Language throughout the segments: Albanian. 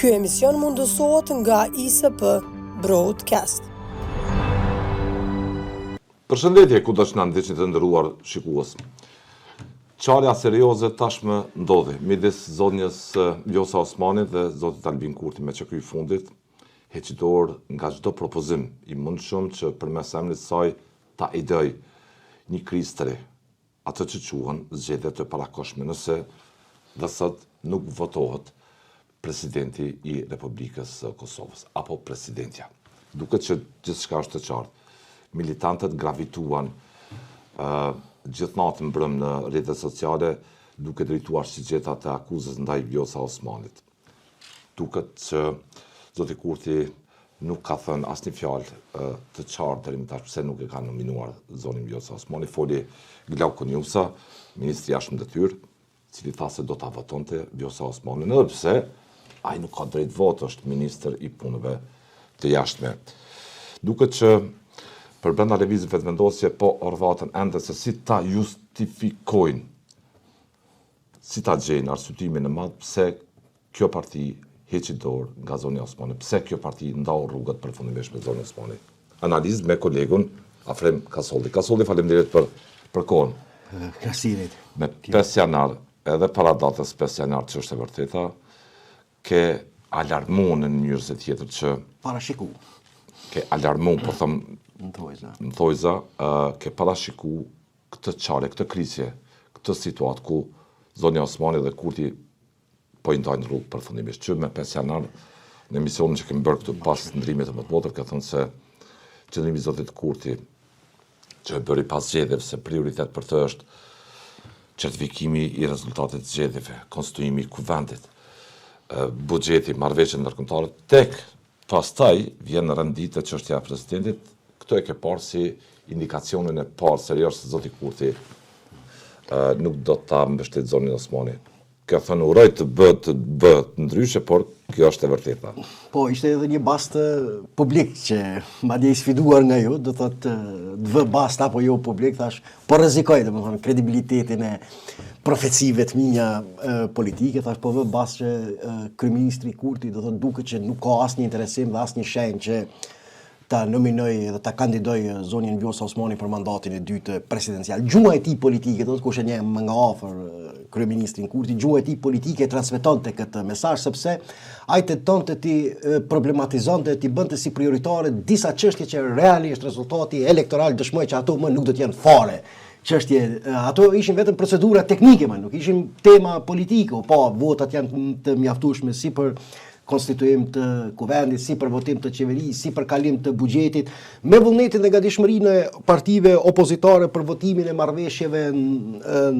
Ky emision mundësohet nga ISP Broadcast. Përshëndetje, ku do që në ndiqni të ndëruar shikues. Qarja serioze tashmë ndodhi midis zonjës Vjosa Osmanit dhe zotit Albin Kurti, me që ky fundit heqidor nga çdo propozim i mundshëm që përmes emrit saj ta idej një krizë të re, atë që quhen zgjedhje të parakoshme, nëse dhe sot nuk votohet presidenti i Republikës së Kosovës apo presidentja. Duket që gjithçka është të qartë. Militantët gravituan gjithë natën mbrëm në rrjetet sociale duke drejtuar shigjeta të akuzës ndaj Vjosa Osmanit. Duket që zoti Kurti nuk ka thënë asnjë fjalë të qartë deri më tash pse nuk e ka nominuar zonin Vjosa Osmani. Foli Glauku Njusa, ministri i jashtëm detyrë, i cili tha se do ta votonte Vjosa Osmanin, edhe pse ai nuk ka drejt votë, është ministër i punëve të jashtme. Duket që për brenda lëvizjeve vetëvendosje po orvatën ende se si ta justifikojnë, si ta gjejnë arsyetimin e madh pse kjo parti heqi dorë nga zoni Osmani, pse kjo parti ndau rrugët përfundimisht me zonën Osmani. Analizë me kolegun Afrem Kasolli. Kasolli, faleminderit për kohën. Krasirit. Me 5 janar, edhe para datës 5 janar, që është e vërteta, ke alarmu në mënyrë se tjetër që parashiku. Ke alarmu, po thëmë në thojza, ke parashiku këtë qare, këtë krisje, këtë situatë ku zoni Osmani dhe Kurti po i ndajnë rrugë përfundimisht. Që me 5 janar, në emisionin që kemi bërë këtu pas ndrimit të mëtbotër, ka thënë se qëllimi i zotit Kurti, që e bëri pas zgjedhjeve, se prioritet për të është certifikimi i rezultatet zgjedhjeve, konstituimi i kuvendit, buxheti, marrëveshjet ndërkombëtare, tek pastaj vjen rendite çështja e presidentit. Këto e ke parë si indikacionin e parë serioz se zoti Kurti nuk do ta mbështet zonin Osmani. Ka thënë uroj të bëhet ndryshe, por kjo është e vërteta. Po, ishte edhe një bast publik që madje i sfiduar nga ju, do thotë të vë bast apo jo publik, thash, po rrezikoj domethënë kredibilitetin e profecive të mia politike, thash po vë bast që kryeministri Kurti do thotë duket që nuk ka asnjë interesim dhe asnjë shenjë që ta nominoj dhe ta kandidoj zonin Vjosa Osmani për mandatin e dytë presidencial. Gjua e tij politike, do të kush e njeh më nga afër kryeministrin Kurti, gjua e tij politike transmetonte këtë mesazh sepse ai tentonte ti problematizonte, ti bënte si prioritare disa çështje që realisht rezultati elektoral dëshmoi që ato më nuk do të jenë fare çështje, ato ishin vetëm procedura teknike, nuk ishin tema politike, po votat janë të mjaftueshme si për konstituim të kuvendit, si për votim të qeverisë, si për kalim të buxhetit, me vullnetin dhe gatishmërinë e partive opozitare për votimin e marrëveshjeve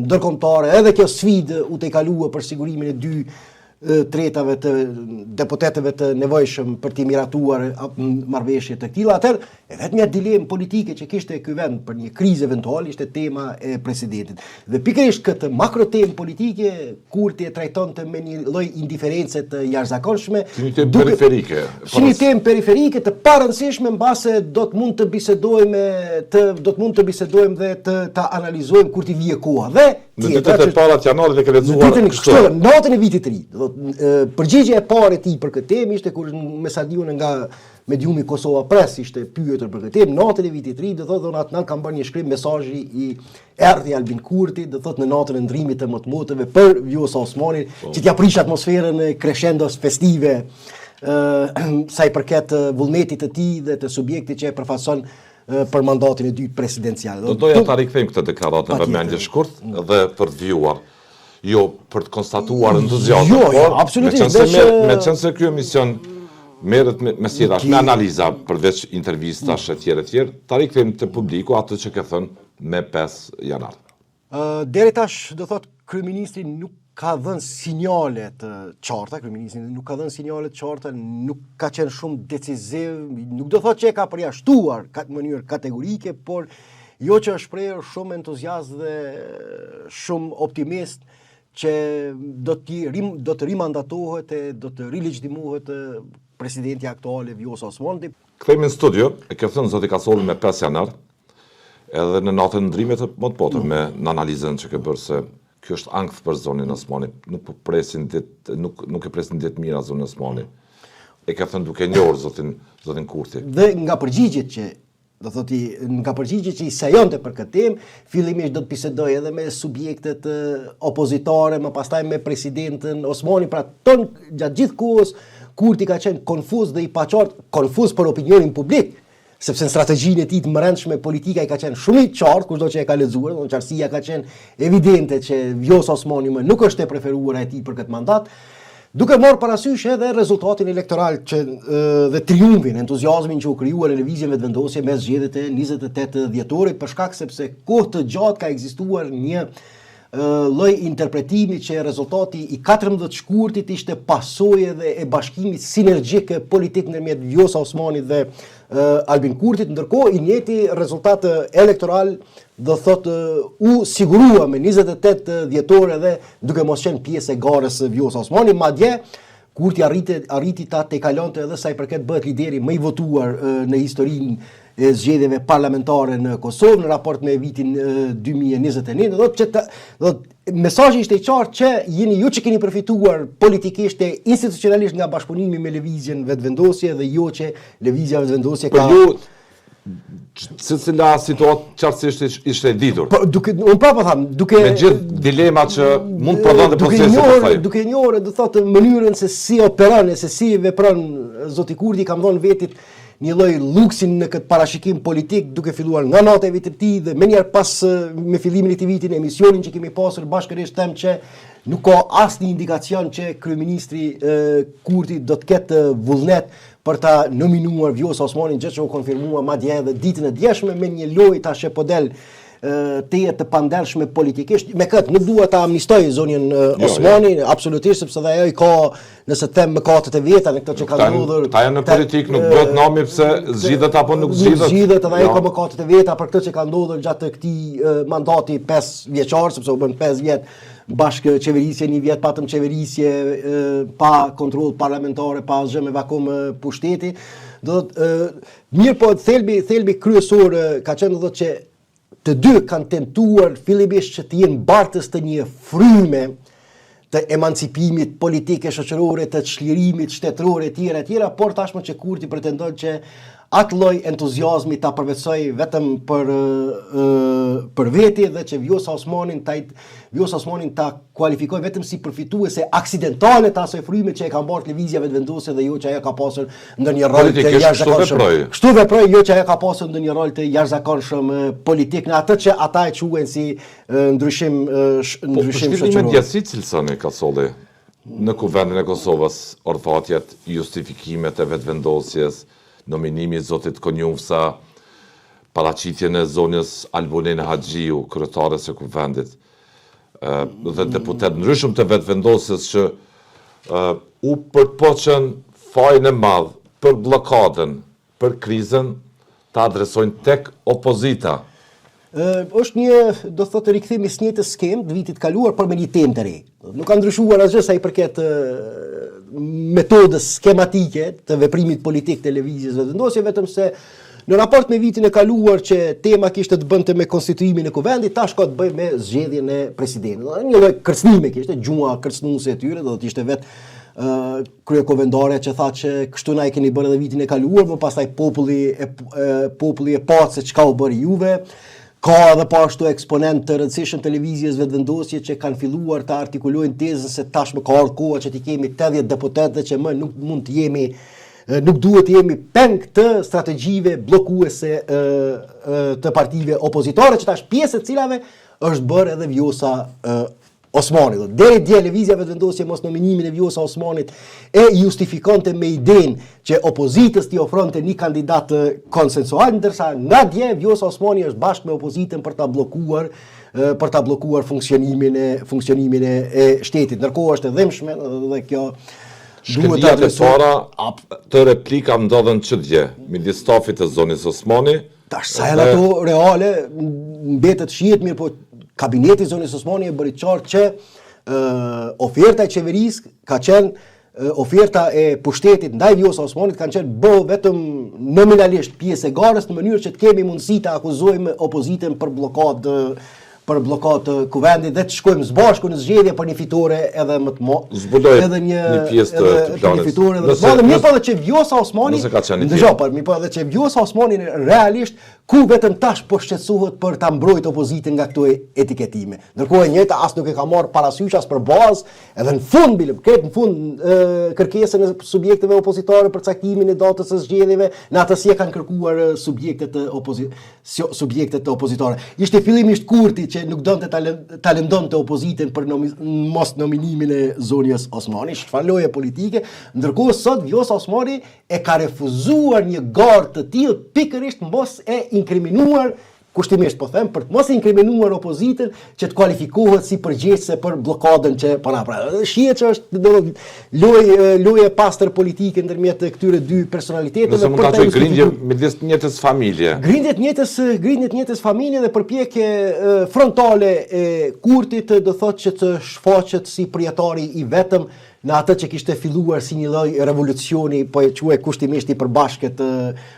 ndërkombëtare, edhe kjo sfidë u tejkalua për sigurimin e 2/3 të deputetëve të nevojshëm për t'i miratuar marrëveshje të tilla. Atëherë, vetëm një dilemë politike që kishte ky vend për një krizë eventuale ishte tema e presidentit. Dhe pikërisht këtë makrotemë politike Kurti e trajtonte me një lloj indiferencë të jashtëzakonshme, si një temë periferike. Si një temë periferike të parëndësishme mbase do të mund të bisedojmë dhe ta analizojmë kur t'i vije koha. Dhe në ditët e para të janarit e ke lexuar kështu, natën e vitit të ri. Përgjigjja e parë e tij për këtë temë ishte kur me sa diun nga mediumi Kosova Press ishte pyetur për këtë temë, natën e vitit të ri, do thotë Donat Nall ka bërë një shkrim mesazhi i erdhi Albin Kurti, do thotë në natën e ndrimit të mëtmotëve për Vjosa Osmani, që t'ia prish atmosferën e crescendos festive, sa i përket vullnetit të tij dhe të subjektit që e përfaqëson për mandatin e dytë presidencial. Do doja ta rikthejmë këtë deklaratë në vëmendje shkurt dhe për të vjuar, jo për të konstatuar entuziazëm. Jo, absolutisht. Me qenë se ky emision merret me sillrash, me analiza përveç intervistash e tjera, ta rikthejmë te publiku atë që ke thënë me 5 janar. Deri tash do thotë kryeministri nuk ka dhënë sinjale të qarta, kryeministri nuk ka dhënë sinjale të qarta, nuk ka qenë shumë decisiv, nuk do thotë që e ka përjashtuar në mënyrë kategorike, por jo që është shprehur shumë entuziast dhe shumë optimist që do të rimandatohet e do të rilegjitimohet presidenti aktuale Vjosa Osmani. Kthehemi në studio, e ke thënë zoti Kasolli me 5 janar, edhe në natën ndrimit të mëtbotër me në analizën që ke bërë se Kjo është ankth për zonin Osmani. Nuk e presin ditë mira zonin Osmani. E ka thënë duke njohur zotin Kurti. Dhe nga përgjigjet që nga përgjigjet që i sajonte për këtë temë, fillimisht do të bisedoj edhe me subjektet opozitare, më pastaj me presidentën Osmani, pra ton gjatë gjithë kohës Kurti ka qenë konfuz dhe i paqartë, konfuz për opinionin publik, sepse në strategjinë e tij të brendshme politika i ka qenë shumë i qartë, kushdo që e ka lexuar, do qartësia ka qenë evidente që Vjosa Osmani më nuk është e preferuara e tij për këtë mandat. Duke marrë parasysh edhe rezultatin elektoral dhe triumfin, entuziazmin që u krijuar në lëvizjen vetëvendosje mes zgjedhjeve të 28 dhjetorit, për shkak sepse kohë të gjatë ka ekzistuar një lloj interpretimi që rezultati i 14 shkurtit ishte pasojë dhe e bashkimit sinergjik politik ndërmjet Vjosa Osmanit dhe Albin Kurtit, ndërkohë i njëjti rezultat elektoral do thotë u sigurua me 28 dhjetore dhe duke mos qenë pjesë e garës Vjosa Osmani, madje Kurti arriti ta tejkalonte edhe sa i përket bëhet lideri më i votuar në historinë e zgjedhjeve parlamentare në Kosovë në raport me vitin 2021. Mesazhi ishte i qartë që jeni ju që keni përfituar politikisht e institucionalisht nga bashkëpunimi me lëvizjen vetëvendosje dhe jo që lëvizja vetëvendosje ka... Cila situatë qartësisht ishte e ditur. Unë prapë tham, me gjithë dilemat që mund të prodhonte procesi të thaj. Duke njohur do thotë mënyrën se si operon, se si vepron zoti Kurti, kam dhënë vetit një lloj luksin në këtë parashikim politik, duke filluar nga nata e vitit të tij dhe menjëherë pas me fillimin e këtij viti në emisionin që kemi pasur bashkërisht them që nuk ka asnjë indikacion që kryeministri Kurti do të ketë vullnet për ta nominuar Vjosa Osmanin, gjë që u konfirmua madje edhe ditën e djeshme me një lojë tash po del të jetë të pandershme politikisht. Me këtë nuk dua ta amnistoj zonin Osmani, absolutisht, sepse dhe ajo i ka, nëse them mëkatet e veta në këtë që ka ndodhur. Ta janë në politik nuk bëhet nami pse zgjidhet apo nuk zgjidhet. Nuk zgjidhet, edhe ajo ka mëkatet e veta për këtë që ka ndodhur gjatë këtij mandati 5 vjeçar, sepse u bën 5 vjet bashkë qeverisje, një vjet patëm qeverisje pa kontroll parlamentare, pa asgjë me vakum pushteti. Mirë po thelbi kryesor ka qenë do të që të dy kanë tentuar fillimisht që të jenë bartës të një fryme të emancipimit politike shoqërore, të çlirimit shtetëror e tjera, por tashmë që Kurti pretendon që atë lloj entuziazmi ta përvetsoj vetëm për veti dhe që Vjosa Osmanin ta kualifikoj vetëm si përfituese aksidentale të asaj fryme që e ka mbartë lëvizja vetëvendosje dhe jo që ajo ka pasur ndonjë rol të jashtëzakonshëm. Kështu veproi, jo që ajo ka pasur ndonjë rol të jashtëzakonshëm politik në atë që ata e quajnë si ndryshim shoqëror. Me djasi cilësoni ka solli në kuvendin e Kosovës, orfatjet, justifikimet e vetëvendosjes, nominimi i zotit Konjufsa, paraqitjen e zonjës Albulene Haxhiu, kryetares së kuvendit, dhe deputet ndryshëm të vetëvendosjes që u përpoqën fajin e madh për bllokadën, për krizën, ta adresojnë tek opozita. Është një, do thotë, rikthim i njëjtës skemë të vitit kaluar, por me një temë të re. Nuk ka ndryshuar asgjë sa i përket metodës skematike të veprimit politik të lëvizjes vetëvendosje, vetëm se në raport me vitin e kaluar që tema kishte të bënte me konstituimin e kuvendit, tash ka të bëjë me zgjedhjen e presidentit. Një lloj kërcënime kishte, gjua kërcënuese e tyre, do të ishte vetë kryekovendare që tha që kështu na e keni bërë edhe vitin e kaluar, më pastaj populli e patë se çka u bëri juve. Ka edhe po ashtu eksponent të rëndësishëm të lëvizjes vetëvendosje që kanë filluar të artikulojnë tezën se tashmë ka ardhur koha që të kemi 80 deputetë që më nuk duhet të jemi peng të strategjive bllokuese të partive opozitare, që tash pjesë e cilave është bërë edhe Vjosa Osmani. Deri dje lëvizja vetëvendosje mos nominimin e Vjosa Osmanit e justifikonte me idenë që opozitës t'i ofronte një kandidat konsensual, ndërsa nga dje Vjosa Osmani është bashkë me opozitën për ta bllokuar funksionimin e shtetit. Ndërkohë është e dhimbshme dhe kjo shkëndijat e para të replika ndodhen çdo midis stafit të zonës Osmani. Tash sa janë ato reale mbetet shihet mirë, po kabineti i zonës Osmani e bëri qartë që oferta e qeverisë ka qenë oferta e pushtetit ndaj Vjosa Osmanit kanë qenë bëu vetëm nominalisht pjesë e garës, në mënyrë që të kemi mundësi të akuzojmë opozitën për për bllokat të kuvendit dhe të shkojmë së bashku në zgjedhje për një fitore edhe më të edhe një pjesë të planit. Një fitore edhe të mirë po edhe që Vjosa Osmani, dëgjoj, po mirë po edhe që Vjosa Osmani realisht ku vetëm tash po shqetësohet për ta mbrojtur opozitën nga këto etiketime. Ndërkohë e njëjta as nuk e ka marrë parasysh as për bazë, edhe në fund kërkesën e subjekteve opozitare për caktimin e datës së zgjedhjeve, në atë si e kanë kërkuar subjektet e opozitare. Ishte fillimisht Kurti që nuk donte ta lëndonte opozitën për mos nominimin e Zonjës Osmani, shfaloje politike, ndërkohë sot Vjosa Osmani e ka refuzuar një garë të tillë pikërisht mos e inkriminuar, kushtimisht po them, për të mos inkriminuar opozitën që të kualifikohet si përgjegjëse për bllokadën që po na pra. Shihet që është lojë e pastër politike ndërmjet këtyre dy personaliteteve. Nëse mund ta thoj grindje midis njëjtës familje. Grindje njëjtës familje dhe përpjekje frontale e Kurtit do thotë që të shfaqet si përjetari i vetëm në atë që kishte filluar si një lloj revolucioni, po e quaj kushtimisht i përbashkët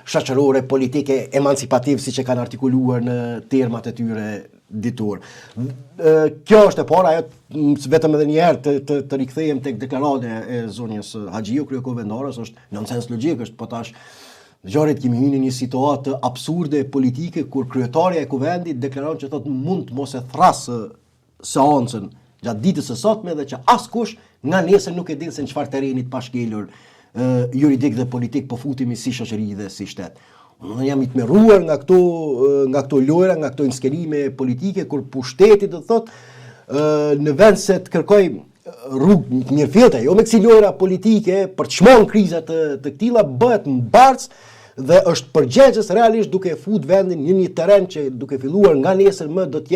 shoqërore, politike, emancipativ, siç e kanë artikuluar në termat e tyre ditur. Kjo është e para, vetëm edhe një herë të rikthehem tek deklarata e zonjës Haxhiu, kryekomendores, është nonsens logjik, është po tash Gjarit kemi hyrë në një situatë absurde politike kur kryetaria e kuvendit deklaron që thotë mund të mos e thrasë seancën gjatë ditës së sotme dhe që askush nga nesër nuk e din se në çfarë terrenit pa shkelur juridik dhe politik po futemi si shoqëri dhe si shtet. Unë jam i tmerruar nga këto lojra, nga këto inskenime politike kur pushteti do thotë në vend se të kërkoj rrugë mirëfillte, jo me kësi lojra politike për të çmon krizat të këtilla bëhet mbarcë dhe është përgjegjës realisht duke fut vendin në një terren që duke filluar nga nesër më do të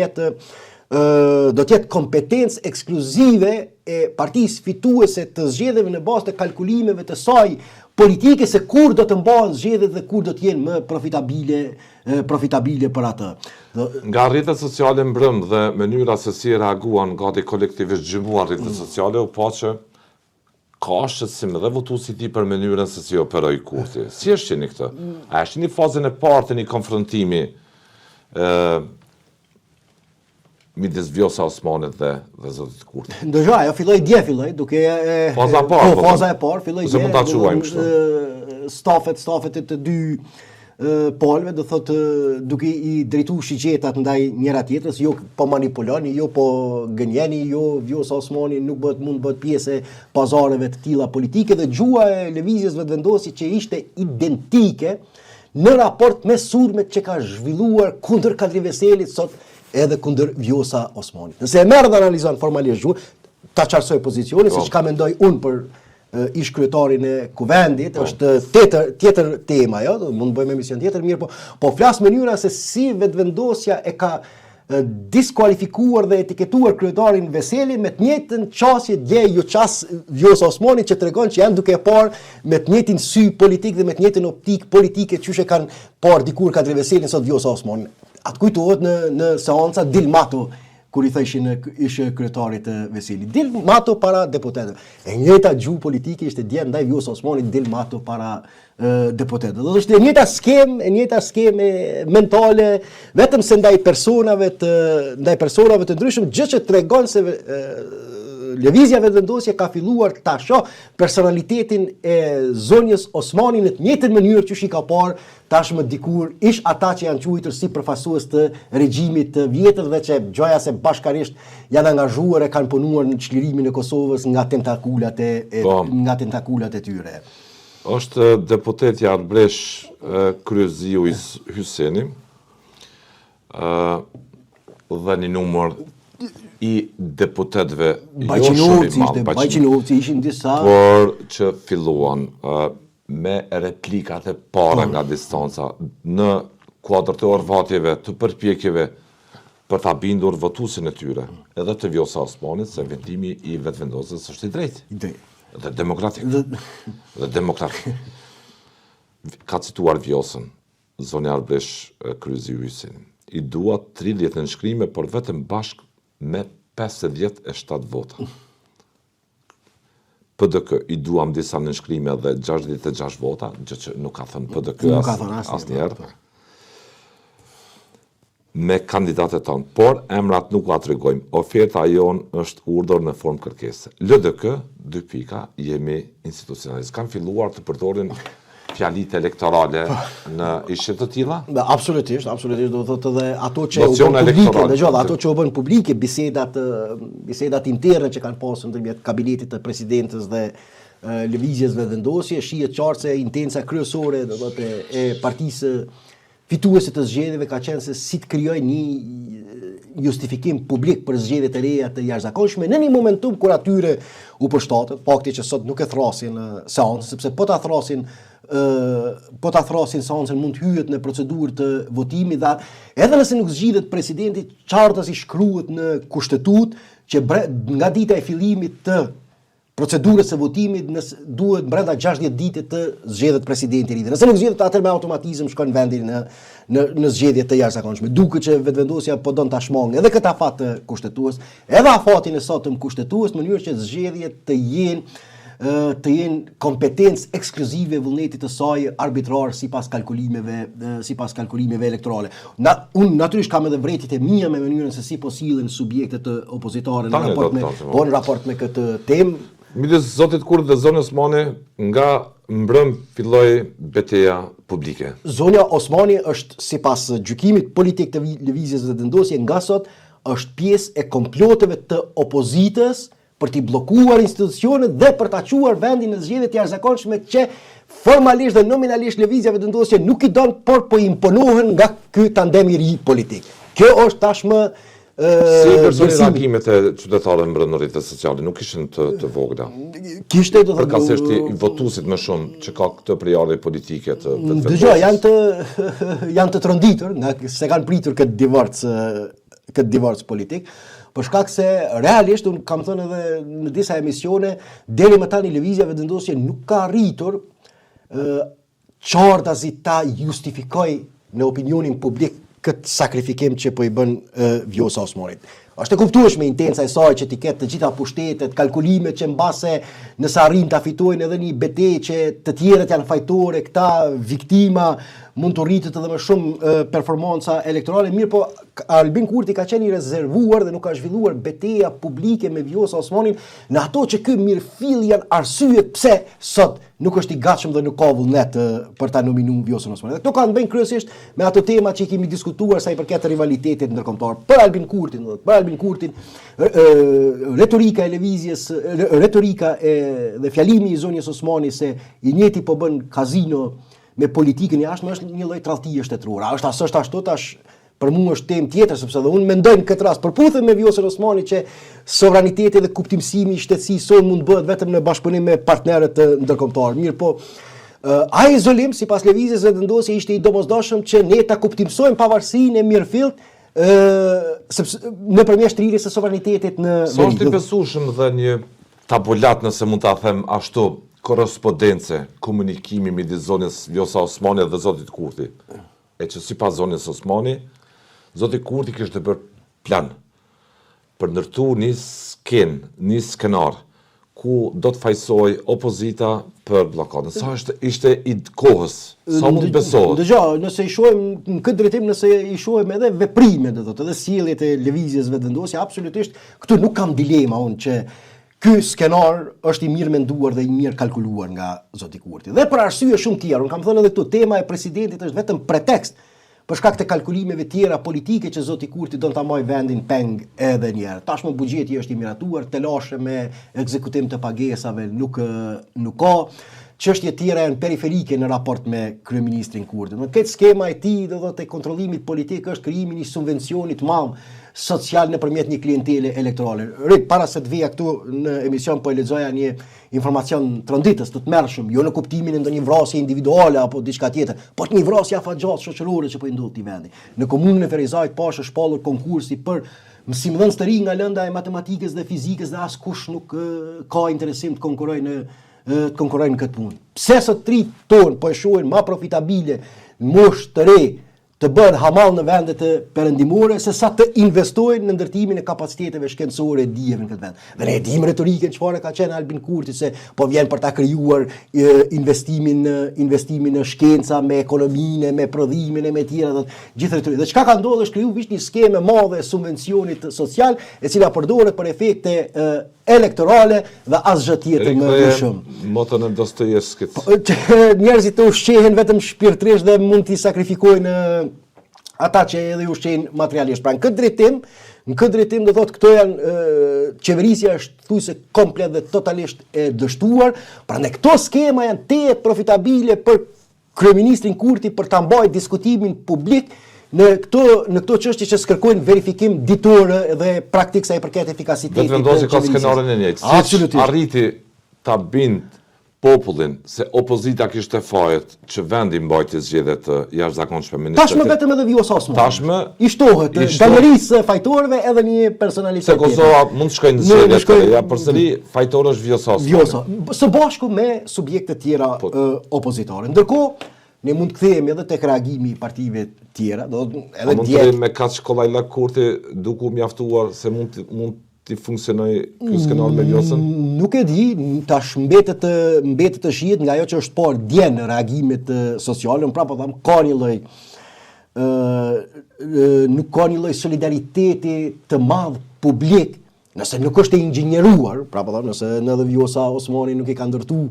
jetë kompetencë ekskluzive e partisë fituese të zgjedhjeve në bazë të kalkulimeve të saj politike se kur do të mbahen zgjedhjet dhe kur do të jenë më profitabile për atë. Nga rrjetet sociale mbrëm dhe mënyra se si reaguan gati kolektivisht gjymuar rrjetet sociale u pa që ka shqetësim dhe votuesit i për mënyrën se si operoi Kurti. Si është qeni këtë? A është një fazën e parë të një konfrontimi midis Vjosa Osmanit dhe zotit Kurti. Ndërsa ajo filloi duke faza e parë filloi dje. Mund ta quajmë kështu. Stafet të dy palëve do thotë duke i drejtuar shigjetat ndaj njëra tjetrës, jo po manipuloni, jo po gënjeni, jo Vjosa Osmani nuk mund bëhet pjesë e pazareve të tilla politike dhe gjua e lëvizjes vetëvendosje që ishte identike në raport me sulmet që ka zhvilluar kundër Kadri Veselit sot edhe kundër Vjosa Osmani. Nëse e merr dhe analizon formalisht gjuhën, ta qartësoj pozicionin, siç ka mendoj unë për ish kryetarin e kuvendit, është tjetër tema, jo, mund të bëjmë emision tjetër, mirë, po flas mënyra se si vetvendosja e ka diskualifikuar dhe etiketuar kryetarin Veselin me të njëjtën qasje dje ju qas Vjosa Osmani që tregon që janë duke e parë me të njëjtin sy politik dhe me të njëjtën optik politike që e kanë parë dikur Kadri Veselin sot Vjosa Osmani. Atë kujtohet në seanca Dilmato kur i thëshin ishte kryetarit të Veselit. Dilmato para deputetëve. E njëjta gjuhë politike ishte dje ndaj Vjosa Osmanit Dilmato para deputetëve. Do të thotë e njëjta skeme mentale vetëm se ndaj personave të ndryshëm, gjë që tregon se lëvizja vetëvendosje ka filluar ta shoh personalitetin e zonjës Osmani në të njëjtën mënyrë që i ka parë tashmë dikur ish ata që janë quajtur si përfaqësues të regjimit të vjetër dhe që gjoja se bashkarisht janë angazhuar e kanë punuar në çlirimin e Kosovës nga tentakulat e tyre. Është deputetja Arbresh Kryeziu Hyseni dhe një numër i deputetëve Bajqinovci ishin disa, por që filluan me replikat e para nga distanca në kuadër të orvatjeve të përpjekjeve për ta bindur votuesin e tyre, edhe të Vjosa Osmanit se vendimi i vetvendosjes është i drejtë dhe demokratik. Ka cituar Vjosën, zonja Arbresh Kryeziu Hyseni. I dua 30 nënshkrime, por vetëm bashkë me 57 vota. PDK i duam disa nënshkrime dhe 66 vota, gjë që nuk ka thënë PDK asnjëherë. me kandidatët tonë, por emrat nuk la tregojmë. Oferta jonë është urdhër në formë kërkese. LDK, 2 pika, jemi institucionalistë. Kanë filluar të përdorin fjalit elektorale në ishte të tilla? Absolutisht, do të thotë edhe ato që u bën publike, ato që u bën publike, bisedat interne që kanë pasur ndërmjet kabinetit të presidentës dhe lëvizjesve vendosje, shihet qartë se intenca kryesore do të thotë e partisë fituese të zgjedhjeve ka qenë se si të krijojë një justifikim publik për zgjedhjet e reja të jashtëzakonshme në një momentum kur atyre u përshtatet, fakti që sot nuk e thrasin seancën, sepse po ta thrasin seancën mund të hyhet në procedurë të votimit dhe edhe nëse nuk zgjidhet presidenti, qartës i shkruhet në kushtetutë që nga dita e fillimit të procedurës së votimit duhet brenda 60 ditë të zgjedhet presidenti i ri. Nëse nuk zgjedhet, atëherë me automatizëm shkon vendi në zgjedhje të jashtëzakonshme. Duket që vetëvendosja po don ta shmangë edhe këtë afat të kushtetues, edhe afatin e sotëm kushtetues, në mënyrë që zgjedhjet të jenë kompetencë ekskluzive vullnetit të saj arbitrar sipas kalkulimeve elektorale. Unë natyrisht kam edhe vërtetësitë e mia me mënyrën se si po sillen subjektet të opozitare në raport me këtë temë. Midis zotit Kurti dhe zonës Osmani, nga mbrëm filloi betejë publike. Zonja Osmani është sipas gjykimit politik të lëvizjes dhe vendosje nga sot është pjesë e komploteve të opozitës për t'i bllokuar institucionet dhe për ta quar vendin në zgjedhje të jashtëzakonshme që formalisht dhe nominalisht lëvizja vendosje nuk i don, por po imponohen nga ky tandem i ri politik. Kjo është tashmë si personi reagimet e qytetarëve mbrëm në rrjetet sociale nuk ishin të vogla. Kishte do të thotë përkatësisht i votuesit më shumë që ka këtë përjarje politike të dëgjoj, janë të tronditur nga se kanë pritur këtë divorc politik, për shkak se realisht unë kam thënë edhe në disa emisione, deri më tani lëvizja vendosje nuk ka arritur qartazi ta justifikoj në opinionin publik këtë sakrifikim që po i bën Vjosa Osmanit. Është e kuptueshme intenca e saj që t'i ketë të gjitha pushtetet, kalkulimet që mbase nëse arrin ta fitojnë edhe një betejë që të tjerët janë fajtore, këta viktima mund të rritet edhe më shumë performanca elektorale, mirë po Albin Kurti ka qenë i rezervuar dhe nuk ka zhvilluar betejë publike me Vjosa Osmanin në ato që ky mirëfill janë arsyet pse sot nuk është i gatshëm dhe nuk ka vullnet për ta nominuar Vjosën Osmanin. Këto kanë bënë kryesisht me ato tema që i kemi diskutuar sa i përket rivalitetit ndërkombëtar. Për Albin Kurtin, retorika e lëvizjes, dhe fjalimi i zonjës Osmani se i njëjti po bën kazino me politikën e jashtme është një lloj tradhtie shtetërore. Është ashtu tash për mua është temë tjetër, sepse dhe unë mendoj në këtë rast përputhem me Vjosën Osmani që sovraniteti dhe kuptimësimi i shtetësisë sonë mund bëhet vetëm në bashkëpunim me partnerët ndërkombëtar. Mirë po, ai izolim sipas lëvizjes së vendosje ishte i domosdoshëm që ne ta kuptimsojmë pavarësinë e mirëfillt sepse nëpërmjet shtrirjes së sovranitetit në Sa është i besueshëm dhe një tabulat, nëse mund ta them ashtu, korrespondence, komunikimi midis zonës Vjosa Osmani dhe zotit Kurti. E që sipas zonës Osmani, zoti Kurti kishte bërë plan për ndërtu një skenar ku do të fajsoj opozita për bllokadën. Sa ishte i kohës, sa mund të besohet. Dëgjoj, nëse i shohim në këtë drejtim, nëse i shohim edhe veprimet, do të thotë, edhe sjelljet e lëvizjes vendosje, absolutisht këtu nuk kam dilema unë që ky skenar është i mirë menduar dhe i mirë kalkuluar nga zoti Kurti. Dhe për arsye shumë tjera, unë kam thënë edhe këtu, tema e presidentit është vetëm pretekst për shkak të kalkulimeve tjera politike që zoti Kurti don ta marrë vendin peng edhe një herë. Tashmë buxheti është i miratuar, telashe me ekzekutim të pagesave nuk ka. Çështje tjera janë periferike në raport me kryeministrin Kurti. Në këtë skema e tij, do thotë, kontrollimit politik është krijimi i një subvencioni të madh social nëpërmjet një klientele elektorale. Para se të vija këtu në emision po e lexoja një informacion tronditës të tmerrshëm, jo në kuptimin e ndonjë vrasje individuale apo diçka tjetër, por një vrasje afatgjatë shoqërore që po i ndodh në vendi. Në komunën e Ferizajt pashë shpallur konkursi për mësimdhënës të rinj nga lënda e matematikës dhe fizikës dhe askush nuk ka interesim të konkurrojë në këtë punë. Pse sot tri tonë po e shohin më profitabile moshë të re të bëhen hamal në vendet e perëndimore se sa të investojnë në ndërtimin e kapaciteteve shkencore e dijeve në këtë vend. Dhe ne e dim retorikën çfarë ka qenë Albin Kurti se po vjen për ta krijuar investimin në shkenca me ekonominë, me prodhimin e me tjera, gjithë retorikë. Dhe çka ka ndodhur është kriju një skemë madhe e subvencionit social e cila përdoret për efekte elektorale dhe asgjë tjetër më shumë. Motën e Dostojevskit. Njerëzit të ushqehen vetëm shpirtërisht dhe mund t'i sakrifikojnë ata që edhe ushqejnë materialisht. Pra në këtë drejtim do thotë këto janë qeverisja është thuajse komplet dhe totalisht e dështuar. Prandaj këto skema janë tetë profitabile për kryeministrin Kurti për ta mbajtur diskutimin publik në këto çështje që s'kërkojnë verifikim ditor dhe praktik sa i përket efikasitetit. Vetë vendosi ka skenarin e njëjtë. Absolutisht. Arriti ta bind popullin se opozita kishte fajet që vendi mbajti zgjedhje të jashtëzakonshme. Tashmë vetëm edhe Vjosa Osmani. Tashmë i shtohet dalërisë fajtorëve edhe një personalitet. Se Kosova mund të shkojnë në zgjedhje, ja përsëri fajtori është Vjosa Osmani. Së bashku me subjekte tjera opozitore. Ndërkohë ne mund të kthehemi edhe tek reagimi i partive tjera, do edhe mund të me kaç kollaj Kurti duku mjaftuar se mund të funksionojë ky skenar me Vjosën? Nuk e di, tash mbetet të shihet nga ajo që është parë dje në reagimet sociale, prapë tham ka një lloj nuk ka një lloj solidariteti të madh publik, nëse nuk është e inxhinieruar, prapë tham nëse edhe Vjosa Osmani nuk i ka ndërtu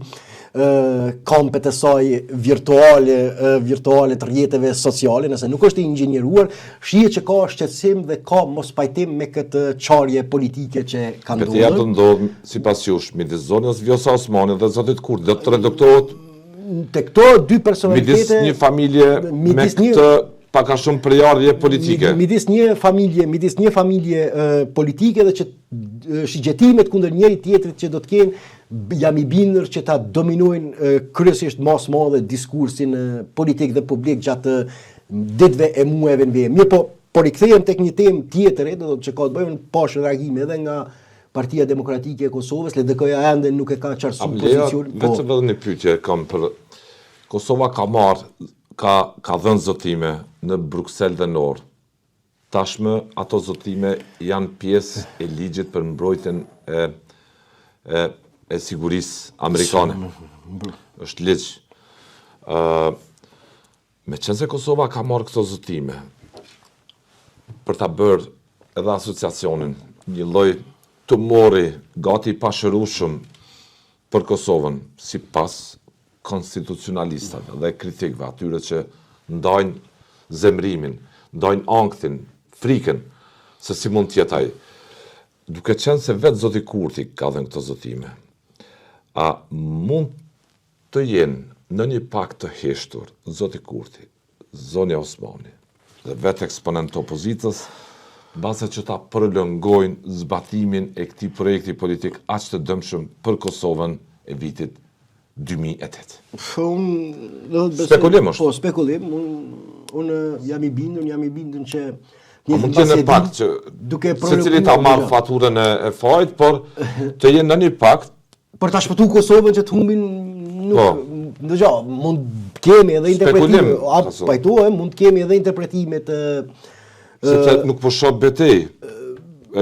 kampet e saj virtuale të rrjeteve sociale, nëse nuk është i inxhinieruar, shihet që ka shqetësim dhe ka mos pajtim me këtë çarje politike që ka ndodhur. Vetë do ndodh sipas jush midis zonës Vjosa Osmani dhe zotit Kurti, do të reduktohet te këto dy personalitete midis një familje me këtë pak a shumë përjarje politike. Midis një familje politike dhe që shigjetimet kundër njëri tjetrit që do të kenë, jam i bindur që ta dominojnë kryesisht mas madhe diskursin politik dhe publik gjatë ditëve e muajve në vijim. Mirë, po rikthehem tek një temë tjetër, do të thotë që ka të bëjë me pashë reagime edhe nga Partia Demokratike e Kosovës, LDK-ja ende nuk e ka qartësuar pozicionin. Vetëm edhe një pyetje kam për Kosova ka dhënë zotime në Bruksel dhe Nord. Tashmë ato zotime janë pjesë e ligjit për mbrojtjen e sigurisë amerikane. Është ligj. Meqense Kosova ka marrë këto zotime për ta bërë edhe asociacionin një lloj të mori gati pashërueshëm për Kosovën, sipas konstitucionalistëve dhe kritikëve, atyre që ndajnë zemrimin, ndajnë anktin, frikën se si mund të jetë ai. Duke qenë se vetë zoti Kurti ka dhënë këto zotime, a mund të jenë në një pak të heshtur zoti Kurti, zonja Osmani dhe vetë eksponent të opozitës, base që ta prolongojnë zbatimin e këtij projekti politik aq të dëmshëm për Kosovën e vitit 2008. Spekulim është. Po, spekulim. Unë jam i bindur që a mund të jenë në pakt që secili ta marrë faturën e fajit, por të jenë në një pakt për ta shpëtuar Kosovën që të humbin dëgjoj, mund kemi edhe interpretime, mund kemi edhe interpretime të sepse nuk po shoh betejë,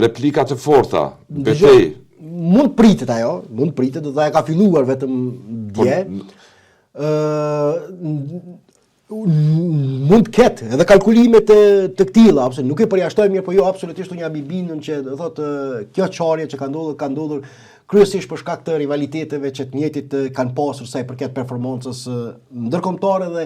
replika të forta, betejë. Mund pritet ajo, do të ka filluar vetëm dje. Mund ketë edhe kalkulimet të këtilla, nuk e përjashtoj mirë, po jo absolutisht unë jam i bindur që do thotë kjo çarje që ka ndodhur kryesisht për shkak të rivaliteteve që të njëjtit kanë pasur sa i përket performancës ndërkombëtare dhe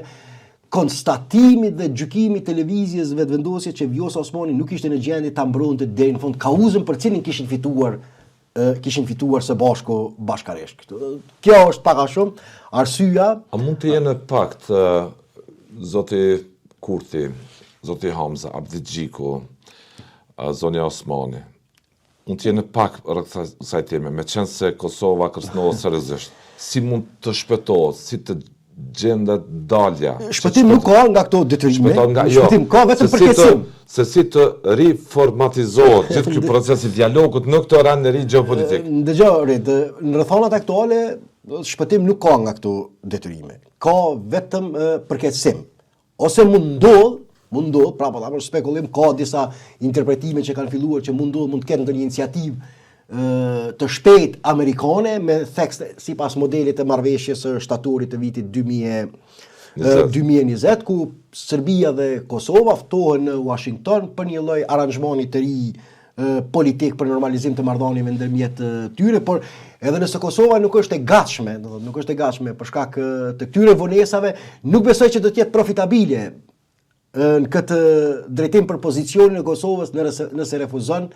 konstatimit dhe gjykimit televizjes vetëvendosje që Vjosa Osmani nuk ishte në gjendje ta mbronte deri në fund kauzën për cilin kishin fituar së bashku bashkarisht. Kjo është pak a shumë arsyeja. A mund të jenë në pakt zoti Kurti, zoti Hamza, Abdi Xhiku, zonja Osmani? Mund të jenë pak rreth kësaj teme, meqense Kosova kërcënohet seriozisht. Si mund të shpëtohet, si të gjendet dalja? Shpëtim nuk ka nga këto detyrime. Shpëtim ka vetëm përkeqësim. Se si të riformatizohet gjithë ky proces i dialogut në këtë rend të ri gjeopolitik. Dëgjoj, në rrethonat aktuale shpëtim nuk ka nga këto detyrime. Ka vetëm përkeqësim. Ose mund ndodh Mund ndodh, pra po thamë spekulim, ka disa interpretime që kanë filluar që mund të ketë ndonjë iniciativë të shpejt amerikane me thekst sipas modelit të marrëveshjes së shtatorit të vitit 2020, ku Serbia dhe Kosova ftohen në Washington për një lloj aranzhmani të ri politik për normalizim të marrëdhënieve ndërmjet tyre, por edhe nëse Kosova nuk është e gatshme, nuk është e gatshme për shkak të këtyre vonesave, nuk besoj që do të jetë profitabile në këtë drejtim për pozicionin e Kosovës nëse refuzon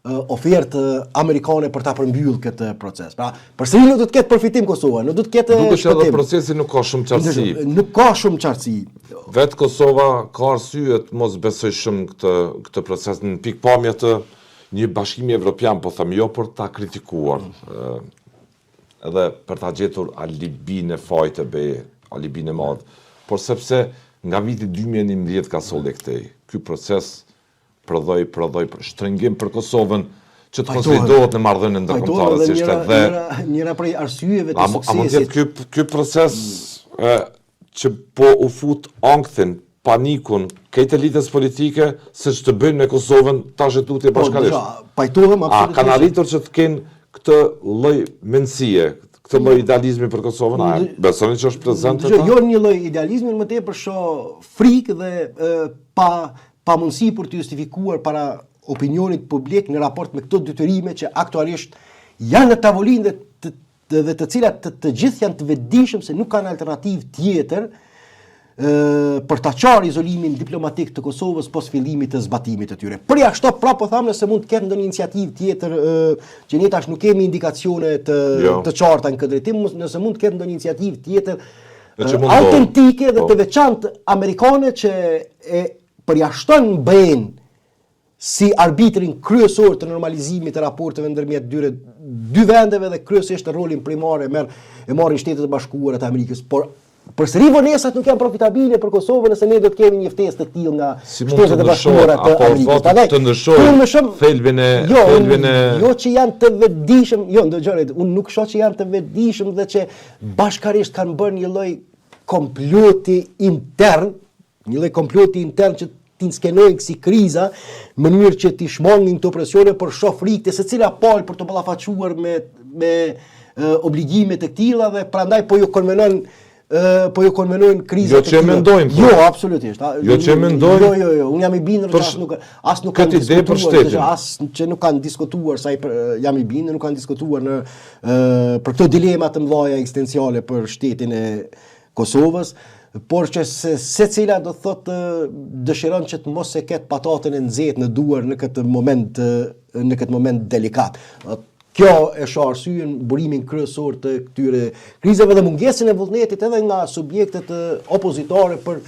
ofertë amerikane për ta përmbyllur këtë proces. Pra, përsëri nuk do të ketë përfitim Kosova, nuk do të ketë Duket që edhe shpëtim. procesi nuk ka shumë qartësi. Nuk ka shumë qartësi. Vetë Kosova ka arsye të mos besoj shumë këtë proces në pikpamje të një bashkimi evropian, po them jo për ta kritikuar, edhe për ta gjetur alibin e fajt e be, alibin e madh, por sepse nga viti 2011 ka solli këtej. Ky proces prodhoi për shtrëngim për Kosovën që të konsolidohet në marrëdhënien ndërkombëtare si shtet dhe njëra prej arsyeve të suksesit. A mund të jetë ky proces që po u fut ankthin, panikun, këtë elitës politike se që të bëjnë me Kosovën tash e tutje bashkarisht. Pajtohem A kanë arritur që të kenë këtë lloj mendësie, këtë lloj idealizmi për Kosovën? A besoni që është prezente? Jo një lloj idealizmi, më tepër shoh frikë dhe pa mundësi për të justifikuar para opinionit publik në raport me këto detyrime që aktualisht janë në tavolinë dhe të cilat të gjithë janë të vetëdijshëm se nuk kanë alternativë tjetër për ta qarë izolimin diplomatik të Kosovës pas fillimit të zbatimit të tyre. Për jashtë pra po them nëse mund të ketë ndonjë iniciativë tjetër që ne tash nuk kemi indikacione të qarta në këtë drejtim, nëse mund të ketë ndonjë iniciativë tjetër autentike dhe të veçantë amerikane që përjashton BE-n si arbitrin kryesor të normalizimit të raporteve ndërmjet dy vendeve dhe kryesisht rolin primar e marrin Shtetet e Bashkuara të Amerikës, por përsëri vonesat nuk janë profitabile për Kosovën nëse ne do të kemi një ftesë të tillë nga Shtetet e Bashkuara të Amerikës. Të ndryshojë thelbin e jo që janë të vetëdijshëm, jo ndëgjoni, unë nuk shoh që janë të vetëdijshëm dhe që bashkarisht kanë bërë një lloj komploti intern që ti skenojnë si kriza, në mënyrë që ti shmangin këto presione për shoh frikë se cila palë për të ballafaquar me obligimet e tilla dhe prandaj po ju konvenojnë krizat. Jo që mendojmë. Jo, absolutisht. Jo që mendojmë. Jo, unë jam i bindur që as nuk kanë diskutuar, as që nuk kanë diskutuar, sa jam i bindur, nuk kanë diskutuar për këto dilema të mëdha ekzistenciale për shtetin e Kosovës. Por që secila do thotë dëshiron që të mos e ketë patatën e nxehtë në duar në këtë moment delikat. Kjo e shoh arsyen burimin kryesor të këtyre krizave dhe mungesën e vullnetit edhe nga subjektet opozitare për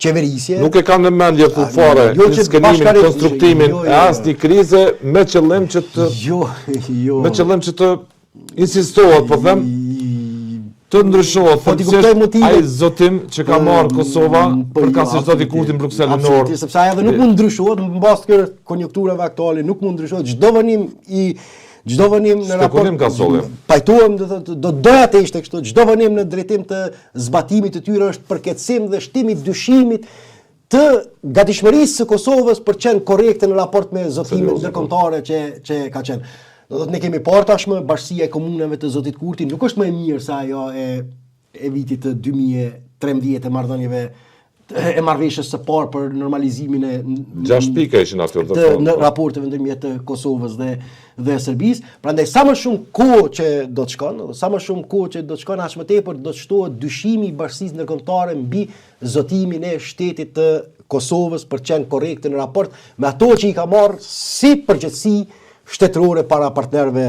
qeverisje. Nuk e kanë në mendje fare në skenimin, konstruktimin e asnjë krize me qëllim që të insistohet, po them, të ndryshohet, ai zotim që ka marrë Kosova për kasi çdo Kurti në Bruksel në Nord. Sepse ai edhe nuk mund ndryshohet mbas këtyre konjunkturave aktuale, nuk mund ndryshohet çdo vënim në raport. Pajtohem do doja të ishte kështu, çdo vënim në drejtim të zbatimit të tyre është përkeçim dhe shtimi dyshimit të gatishmërisë së Kosovës për të qenë korrekte në raport me zotimet ndërkombëtare që ka qenë. Do të ne kemi parë tashmë bashkësia e komunave të zotit Kurti nuk është më e mirë se ajo e vitit të 2013 e marrëdhënieve e marrëveshjes së parë për normalizimin e 6 pika ishin ato në raporteve ndërmjet Kosovës dhe Serbisë. Prandaj sa më shumë kohë që do të shkon, aq më tepër do të shtohet dyshimi i bashkësisë ndërkombëtare mbi zotimin e shtetit të Kosovës për të qenë korrekte në raport me ato që i ka marrë si përgjegjësi shtetërore para partnerëve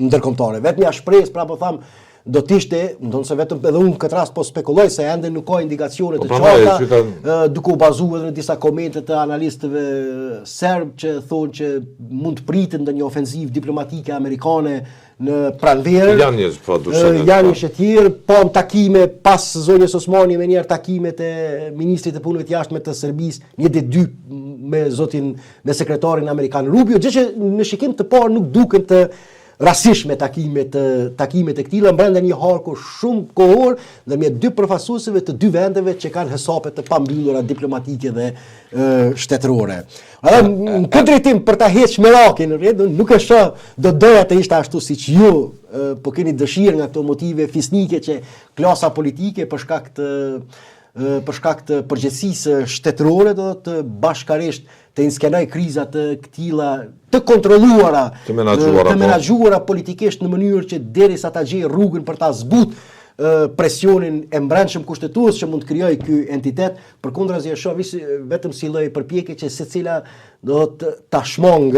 ndërkombëtare. Vetëm ja shpresë, pra po tham, do të ishte, ndonse vetëm edhe unë këtë rast po spekuloj se ende nuk ka indikacione të qarta, duke u bazuar në disa komente të analistëve serb që thonë që mund të pritet ndonjë ofensivë diplomatike amerikane në pranverë. Janë një tjerë, po në takime pas zonjës Osmani me njerë takimet e ministrit të punëve të jashtme të Serbisë, një ditë dy me sekretarin amerikan Rubio, gjë që në shikim të parë nuk duken të rastishme takimet e këtilla brenda një harku shumë kohor ndërmjet dy përfaqësuesve të dy vendeve që kanë hesape të pambyllura diplomatike dhe shtetërore. Në këtë drejtim për ta heqë Merakin, nuk e shoh do doja të ishte ashtu siç ju po keni dëshirë nga këto motive fisnike që klasa politike për shkak të përgjegjësisë shtetërore do të bashkarisht të inskenoj kriza të këtilla të kontrolluara, të menaxhuara politikisht në mënyrë që derisa ta gjejë rrugën për ta zbutë presionin e brendshëm kushtetues që mund të krijojë ky entitet, përkundrazi e shoh vetëm si lloj përpjekje që secila do të ta shmong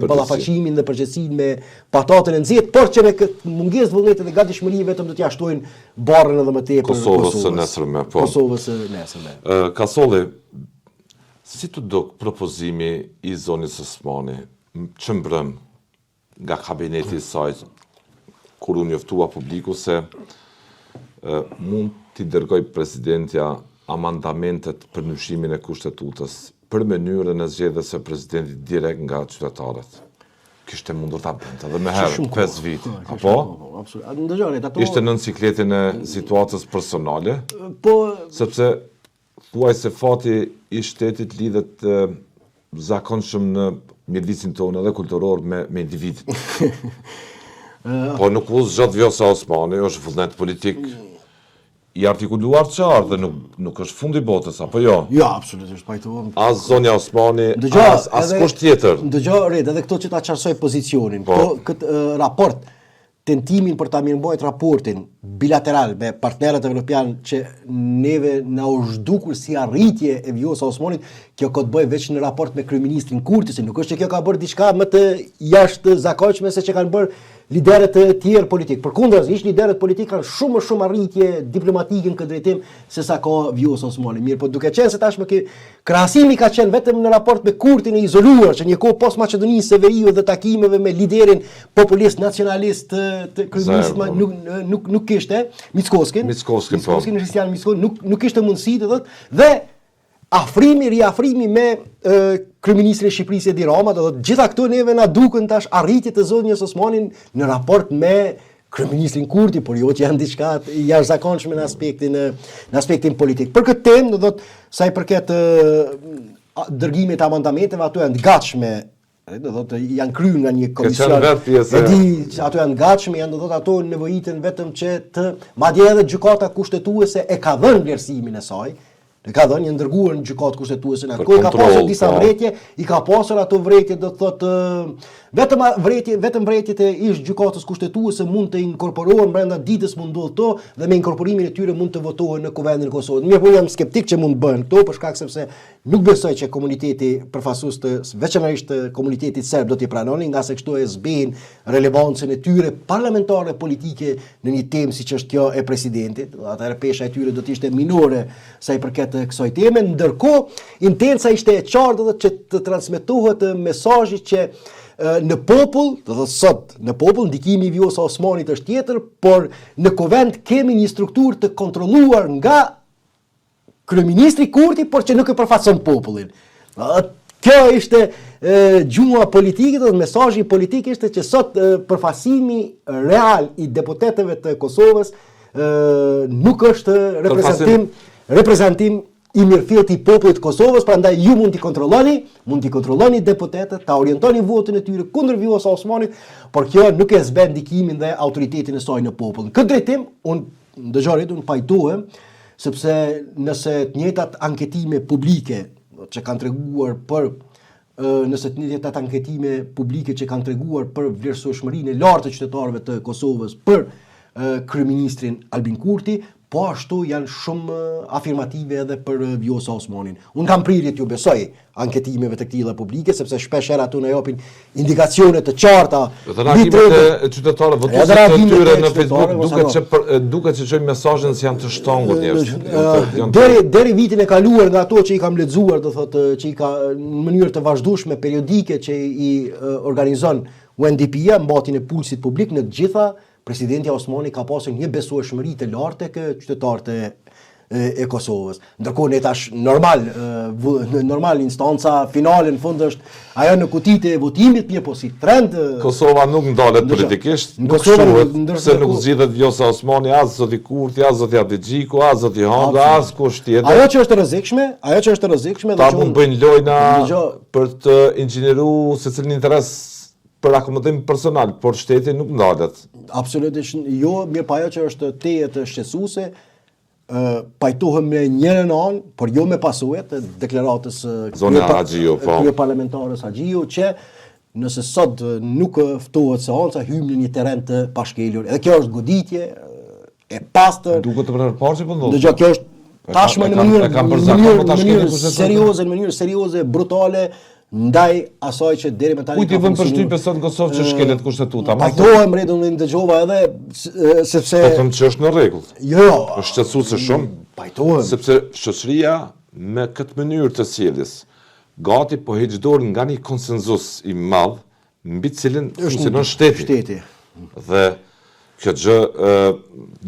ballafaqimin dhe përgjegjësinë me patatën e nxehtë, por që me këtë mungesë vullneti dhe gatishmëri vetëm do t'ia shtojnë barrën edhe më tepër Kosovës së nesërme. Kosovës së nesërme. Kasolli, si të duk propozimi i zonës Osmani që mbrëm nga kabineti i saj kur u njoftua publiku se mund t'i dërgoj presidentja amandamentet për ndryshimin e kushtetutës për mënyrën e zgjedhjes së presidentit direkt nga qytetarët. Kishte mundur ta bënte edhe më herë, 5 vite. Apo? Absolutisht. Ishte në cikletin e situatës personale, po sepse thuaj se fati i shtetit lidhet zakonshëm në mjedisin tonë edhe kulturor me individin. Po nuk u zgjat Vjosa Osmani, është vullnet politik i artikuluar qartë dhe nuk është fundi botës, apo jo? Jo, absolutisht, pajtohem. As zonja Osmani, as kusht tjetër. Dëgjoj, Red, edhe këto që ta qarsoj pozicionin, këtë raport, tentimin për ta mirëmbajtur raportin bilateral me partnerët evropian që neve na u zhdukur si arritje e Vjosa Osmanit, kjo ka të bëjë veç në raport me kryeministrin Kurti, se nuk është që kjo ka bërë diçka më të jashtëzakonshme se që kanë bërë liderët e tjerë politik. Përkundrazi, liderët politik kanë shumë arritje diplomatike në këtë drejtim se sa ka Vjosa Osmani. Mirë, po duke qenë se tashmë krahasimi ka qenë vetëm në raport me Kurtin e izoluar, që një kohë pas Maqedonisë Severiu dhe takimeve me liderin populist nacionalist të kryeministit nuk kishte Mickovskin Kristian Mickovskin nuk kishte mundësi të thotë dhe riafrimi me kryeministrin e Shqipërisë Edi Rama, do të gjitha këto neve na duken tash arritje të zonjës Osmanin në raport me kryeministrin Kurti, por jo që janë diçka jashtëzakonshme në aspektin politik. Për këtë temë, do të sa i përket dërgimit të amandamenteve, ato janë të gatshme, do thotë janë kryer nga një komision. Ato janë gatshme, janë do thotë ato nevojiten vetëm që të madje edhe gjykata kushtetuese e ka dhënë vlerësimin e saj. Ne ka dhënë një ndërguar në gjykatë kushtetuese në atë ka pasur disa vretje, i ka pasur ato vretje do të thotë vetëm vretjet e ish gjykatës kushtetuese mund të inkorporohen brenda ditës mund ndodh to dhe me inkorporimin e tyre mund të votohen në Kuvendin e Kosovës. Mirë, po jam skeptik që mund bëhen këto për shkak sepse nuk besoj që komuniteti përfaqësues të veçanërisht të komunitetit serb do t'i pranonin, nga se kështu e zbejnë relevancën e tyre parlamentare politike në një temë siç është kjo e presidentit. Atëherë pesha e tyre do të ishte minore sa i përket kësaj teme, ndërkohë intenca ishte e qartë që të transmetohet mesazhi që në popull, do të thotë sot, në popull ndikimi i Vjosa Osmanit është tjetër, por në Kuvend kemi një strukturë të kontrolluar nga kryeministri Kurti, por që nuk e përfaqëson popullin. Kjo ishte gjuma politike, do të mesazhi politik ishte që sot përfaqësimi real i deputetëve të Kosovës nuk është reprezentim i mirëfillët i popullit të Kosovës, prandaj ju mund t'i kontrolloni deputetët, ta orientoni votën e tyre kundër Vjosa Osmanit, por kjo nuk e zben ndikimin dhe autoritetin e saj në popull. Në këtë drejtim, unë pajtohem, sepse nëse të njëjtat anketime publike që kanë treguar për vlerësueshmërinë e lartë të qytetarëve të Kosovës për kryeministrin Albin Kurti, po ashtu janë shumë afirmative edhe për Vjosa Osmanin. Unë kam prirje t'ju besoj anketimeve të këtilla publike, sepse shpesh herë ato na japin indikacione të qarta. Reagimet e qytetarëve votuesve të tyre në Facebook duket që çojnë mesazhin se janë të shtongur njerëz. Deri vitin e kaluar nga ato që i kam lexuar, do thotë që i ka në mënyrë të vazhdueshme periodike që i organizon UNDP-ja, mbatjen e pulsit publik në të gjitha, presidenti Osmani ka pasur një besueshmëri të lartë tek qytetarët e Kosovës. Ndërkohë ne tash normal instanca finale në fund është ajo në kutitë e votimit, mirë po si trend Kosova nuk ndalet politikisht, nuk shohet se nuk zgjidhet Vjosa Osmani, as zoti Kurti, as zoti Adigjiku, as zoti Hanga, as kush tjetër. Ajo që është rrezikshme, ta mund bëjnë lojna për të inxhinieruar secilin interes për akomodim personal, por shteti nuk ndalet. Absolutisht jo, mirë pa ajo që është tejet shqetësuese, pajtohem me njërën anë, por jo me pasojat e deklaratës kryeparlamentarës Haxhiu, që nëse sot nuk ftohet seanca, hymë në një terren të pashkelur. Edhe kjo është goditje e pastër. Duket të përparë që po ndodh. Dëgjoj, kjo është tashmë në mënyrë serioze, brutale, ndaj asaj që deri më tani kujt i vën përshtypje sot në Kosovë që shkelet kushtetuta. Pajtohem rregullin dëgjova edhe sepse po them që është në rregull. Jo, është shqetësuese shumë. Pajtohem. Sepse shoqëria me këtë mënyrë të sjelljes gati po heq dorë nga një konsenzus i madh mbi cilin funksionon shteti. Dhe kjo gjë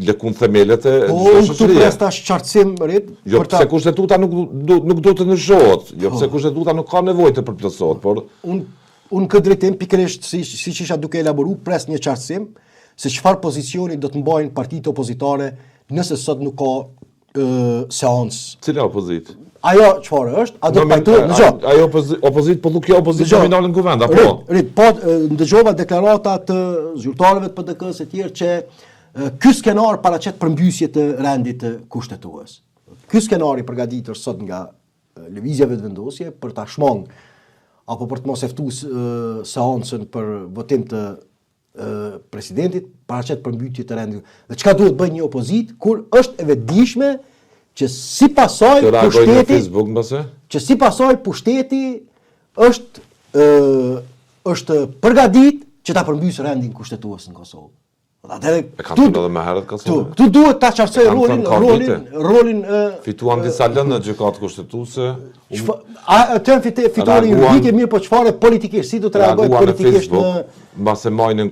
lëkun themelet e shoqërisë. Po, këtu tash qartësim rit. Jo, pse kushtetuta nuk do të ndryshohet, jo pse kushtetuta nuk ka nevojë të përplotësohet, por unë këtë drejtim pikërisht siç isha duke elaboruar pres një qartësim se çfarë pozicioni do të mbajnë partitë opozitare nëse sot nuk ka seancë. Cila opozitë? Ajo çfarë është? A do të pajtohet? Ajo opozitë, po nuk kjo opozitë nominale në kuvend, apo? Po, ndëgjova deklarata të zyrtarëve të PDK-s e tjerë që ky skenar paraqet përmbysje të rendit të kushtetues. Ky skenar i përgatitur sot nga lëvizja vetëvendosje për ta shmang apo për të mos e ftuar seancën për votim të presidentit, paraqet përmbytje të rendit. Dhe çka duhet bëjë një opozitë kur është e vetëdijshme që si pasoj pushteti është përgatit që ta përmbysë rendin kushtetues në Kosovë. E kanë thënë edhe më herët Kosovë. Tu duhet ta qartësoj rolin fituan disa lëndë në gjykatë kushtetuese. Atë fituan juridike mirë, po çfarë politikisht, si do të reagojë politikisht në mbase mbajnë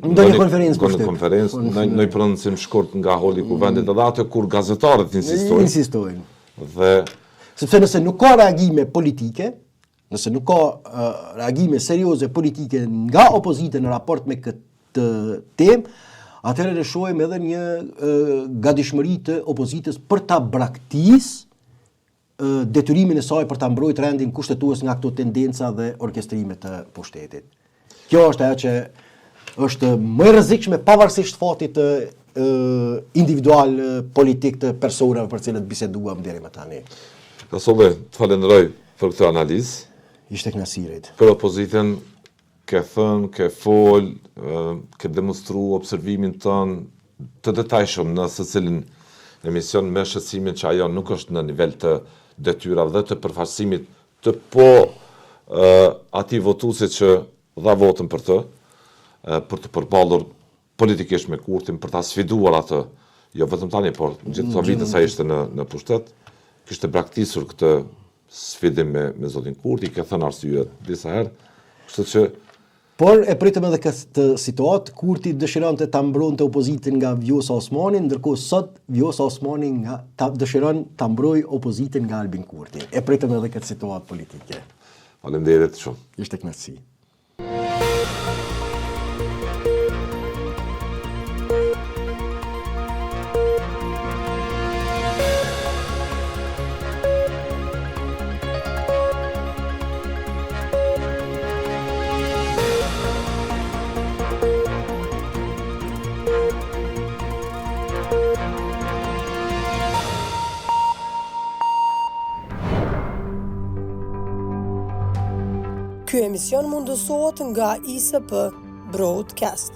në konferencë, në një prononcim shkurt nga holi i kuvendit edhe atë kur gazetarët insistojnë. Dhe sepse nëse nuk ka reagime politike, nëse nuk ka reagime serioze politike nga opozita në raport me këtë temë, atëherë ne shohim edhe një gatishmëri të opozitës për ta braktisë detyrimin e saj për ta mbrojtur rendin kushtetues nga këto tendenca dhe orkestrime të pushtetit. Kjo është ajo që është më e rrezikshme pavarësisht fatit individual politik të personave për cilët biseduam deri më tani. Kosovë, të falenderoj për këtë analizë. Ishte kënaqësi. Për opozitën ke thënë, ke fol, ke demonstru observimin tënë të detajshëm në secilin emision me shqetësimin që ajo nuk është në nivel të detyrave dhe të përfaqësimit të atij votuesi që dha votën për të përballur politikisht me Kurtin, për ta sfiduar atë, jo vetëm tani, por gjithë këto vite sa ishte në pushtet, kishte braktisur këtë sfidim me zotin Kurti, ke thënë arsye disa herë, kështu që por e pritëm edhe këtë situatë, Kurti dëshironte ta mbronte opozitën nga Vjosa Osmani, ndërkohë sot Vjosa Osmani dëshiron ta mbrojë opozitën nga Albin Kurti. E pritëm edhe këtë situatë politike. Faleminderit shumë. Ishte kënaqësi. Ky emision mundësohet nga ISP Broadcast.